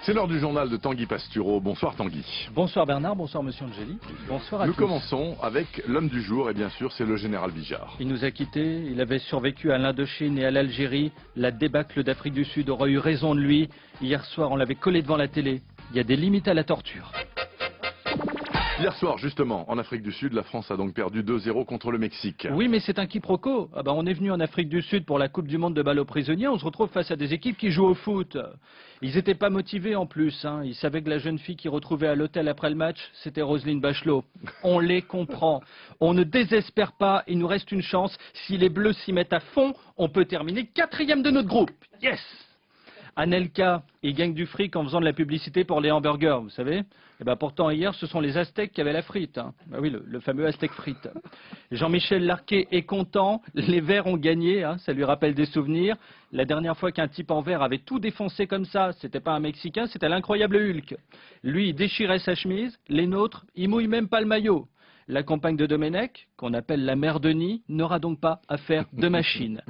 C'est l'heure du journal de Tanguy Pastureau. Bonsoir Tanguy. Bonsoir Bernard, bonsoir Monsieur Angeli. Bonsoir à tous. Nous commençons avec l'homme du jour et bien sûr c'est le général Bijard. Il nous a quittés, il avait survécu à l'Indochine et à l'Algérie. La débâcle d'Afrique du Sud aurait eu raison de lui. Hier soir on l'avait collé devant la télé. Il y a des limites à la torture. Hier soir, justement, en Afrique du Sud, la France a donc perdu 2-0 contre le Mexique. Oui, mais c'est un quiproquo. On est venu en Afrique du Sud pour la Coupe du Monde de balle aux prisonniers. On se retrouve face à des équipes qui jouent au foot. Ils n'étaient pas motivés en plus. Ils savaient que la jeune fille qui retrouvait à l'hôtel après le match, c'était Roselyne Bachelot. On les comprend. On ne désespère pas. Il nous reste une chance. Si les Bleus s'y mettent à fond, on peut terminer 4e de notre groupe. Yes! Anelka, il gagne du fric en faisant de la publicité pour les hamburgers, vous savez. Pourtant, hier, ce sont les Aztèques qui avaient la frite. Oui, le fameux Aztèque frite. Jean-Michel Larquet est content. Les Verts ont gagné, ça lui rappelle des souvenirs. La dernière fois qu'un type en vert avait tout défoncé comme ça, c'était pas un Mexicain, c'était l'incroyable Hulk. Lui, il déchirait sa chemise. Les nôtres, ils mouillent même pas le maillot. La compagne de Domenech, qu'on appelle la mère Denis, n'aura donc pas à faire de machine.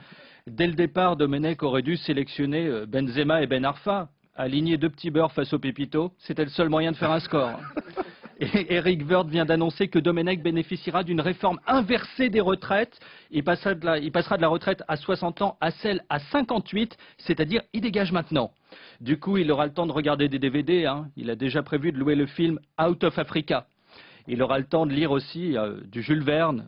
Dès le départ, Domenech aurait dû sélectionner Benzema et Ben Arfa. Aligner 2 petits beurres face au Pépito, c'était le seul moyen de faire un score. Et Eric Woerth vient d'annoncer que Domenech bénéficiera d'une réforme inversée des retraites. Il passera de la retraite à 60 ans à celle à 58, c'est-à-dire il dégage maintenant. Du coup, il aura le temps de regarder des DVD. Il a déjà prévu de louer le film Out of Africa. Il aura le temps de lire aussi du Jules Verne.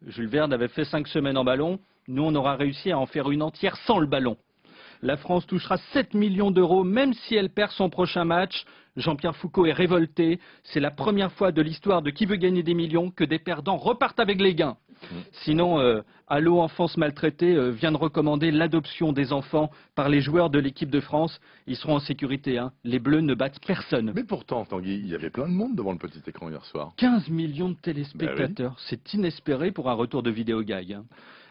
Jules Verne avait fait 5 semaines en ballon. Nous, on aura réussi à en faire une entière sans le ballon. La France touchera 7 millions d'euros, même si elle perd son prochain match. Jean-Pierre Foucault est révolté. C'est la première fois de l'histoire de Qui veut gagner des millions que des perdants repartent avec les gains. Sinon, Allo Enfance Maltraitée vient de recommander l'adoption des enfants par les joueurs de l'équipe de France. Ils seront en sécurité. Les Bleus ne battent personne. Mais pourtant, Tanguy, il y avait plein de monde devant le petit écran hier soir. 15 millions de téléspectateurs. Oui. C'est inespéré pour un retour de vidéo gag.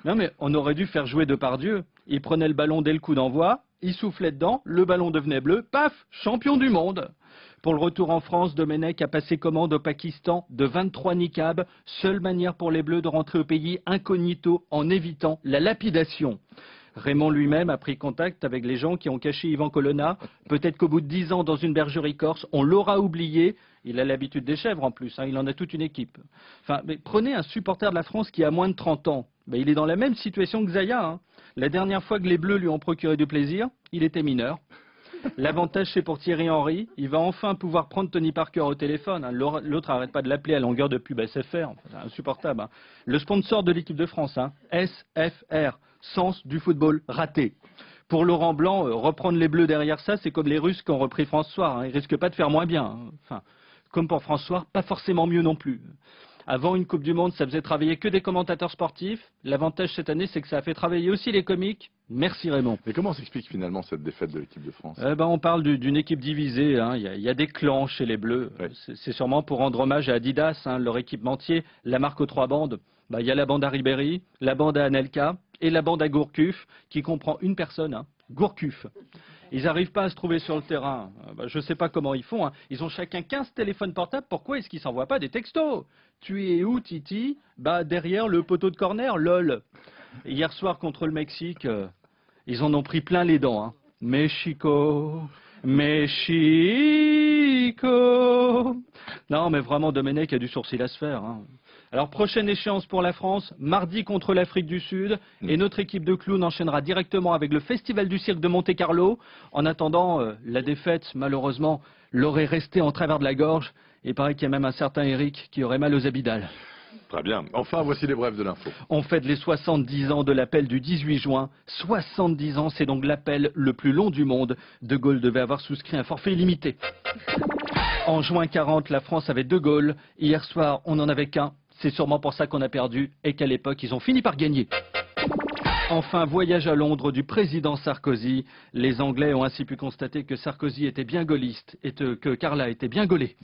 Non mais on aurait dû faire jouer Depardieu. Il prenait le ballon dès le coup d'envoi, il soufflait dedans, le ballon devenait bleu, paf, champion du monde. Pour le retour en France, Domenech a passé commande au Pakistan de 23 niqabs, seule manière pour les Bleus de rentrer au pays incognito en évitant la lapidation. Raymond lui-même a pris contact avec les gens qui ont caché Yvan Colonna. Peut-être qu'au bout de 10 ans dans une bergerie corse, on l'aura oublié. Il a l'habitude des chèvres en plus, il en a toute une équipe. Mais prenez un supporter de la France qui a moins de 30 ans. Il est dans la même situation que Zaya. La dernière fois que les Bleus lui ont procuré du plaisir, il était mineur. L'avantage, c'est pour Thierry Henry. Il va enfin pouvoir prendre Tony Parker au téléphone. L'autre n'arrête pas de l'appeler à longueur de pub SFR. C'est insupportable. Le sponsor de l'équipe de France, SFR, Sens du football raté. Pour Laurent Blanc, reprendre les Bleus derrière ça, c'est comme les Russes qui ont repris François. Ils risquent pas de faire moins bien. Comme pour François, pas forcément mieux non plus. Avant une Coupe du Monde, ça faisait travailler que des commentateurs sportifs. L'avantage cette année, c'est que ça a fait travailler aussi les comiques. Merci Raymond. Mais comment s'explique finalement cette défaite de l'équipe de France? On parle d'une équipe divisée. Il y a des clans chez les Bleus. Ouais. C'est sûrement pour rendre hommage à Adidas, leur équipementier, la marque aux 3 bandes. Il y a la bande à Ribéry, la bande à Anelka et la bande à Gourcuff, qui comprend une personne, Gourcuff. Ils n'arrivent pas à se trouver sur le terrain. Je ne sais pas comment ils font. Ils ont chacun 15 téléphones portables. Pourquoi est-ce qu'ils ne s'envoient pas des textos? Tu es où, Titi? Derrière le poteau de corner, lol. Hier soir, contre le Mexique, ils en ont pris plein les dents. Mexico, Mexico. Non, mais vraiment, Domenech a du sourcil à se faire. Alors, prochaine échéance pour la France, mardi contre l'Afrique du Sud. Et notre équipe de clowns enchaînera directement avec le Festival du Cirque de Monte-Carlo. En attendant, la défaite, malheureusement, l'aurait resté en travers de la gorge. Et il paraît qu'il y a même un certain Eric qui aurait mal aux abydales. Très bien. Enfin, voici les brefs de l'info. On fête les 70 ans de l'appel du 18 juin. 70 ans, c'est donc l'appel le plus long du monde. De Gaulle devait avoir souscrit un forfait illimité. En juin 40, la France avait 2 goals. Hier soir, on n'en avait qu'un. C'est sûrement pour ça qu'on a perdu et qu'à l'époque, ils ont fini par gagner. Enfin, voyage à Londres du président Sarkozy. Les Anglais ont ainsi pu constater que Sarkozy était bien gaulliste et que Carla était bien gaulée.